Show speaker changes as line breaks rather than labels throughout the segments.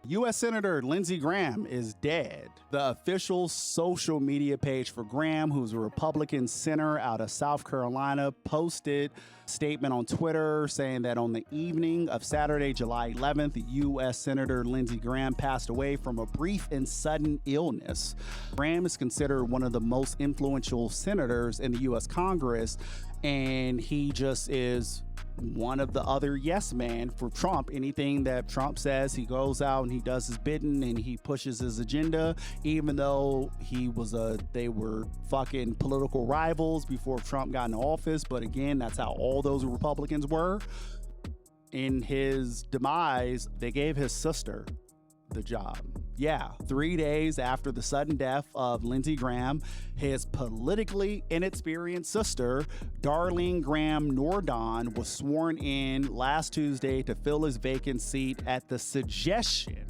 U.S. Senator Lindsey Graham is dead. The official social media page for Graham, who's a Republican senator out of South Carolina, posted a statement on Twitter saying that on the evening of Saturday, July 11th, U.S. Senator Lindsey Graham passed away from a brief and sudden illness. Graham is considered one of the most influential senators in the U.S. Congress, and he just is one of the other yes man for Trump. Anything that Trump says, he goes out and he does his bidding and he pushes his agenda, even though they were fucking political rivals before Trump got in office. But again, that's how all those Republicans were. In his demise, they gave his sister the job. Yeah, 3 days after the sudden death of Lindsey Graham, his politically inexperienced sister, Darlene Graham Nordon, was sworn in last Tuesday to fill his vacant seat at the suggestion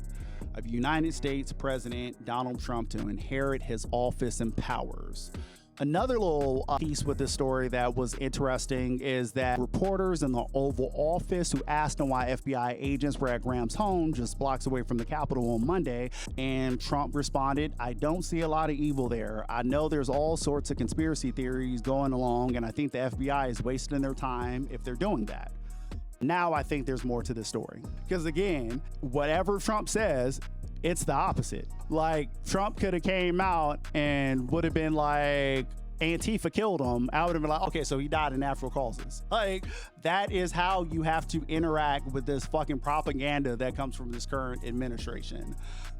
of United States President Donald Trump to inherit his office and powers. Another little piece with this story that was interesting is that reporters in the Oval Office who asked him why FBI agents were at Graham's home just blocks away from the Capitol on Monday, and Trump responded, "I don't see a lot of evil there. I know there's all sorts of conspiracy theories going along, and I think the FBI is wasting their time if they're doing that." Now I think there's more to this story. Because again, whatever Trump says, it's the opposite. Like, Trump could have came out and would have been like, Antifa killed him. I would have been like, okay, so he died of natural causes. Like, that is how you have to interact with this fucking propaganda that comes from this current administration.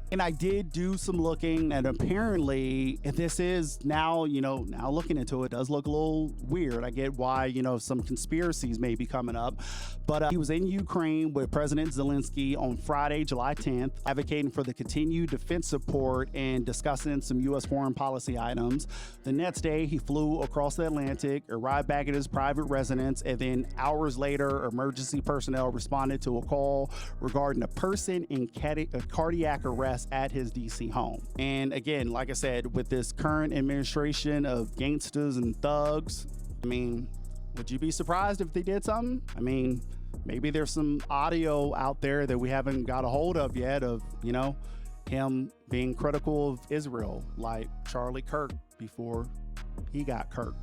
And I did do some looking, and apparently this is now looking into it, does look a little weird. I get why, some conspiracies may be coming up, but he was in Ukraine with President Zelensky on Friday, July 10th, advocating for the continued defense support and discussing some U.S. foreign policy items. The next day, he flew across the Atlantic, arrived back at his private residence, and then hours later, emergency personnel responded to a call regarding a person in cardiac arrest at his DC home. And again, like I said, with this current administration of gangsters and thugs, I mean, would you be surprised if they did something? I mean, maybe there's some audio out there that we haven't got a hold of yet of, him being critical of Israel, like Charlie Kirk before he got Kirk.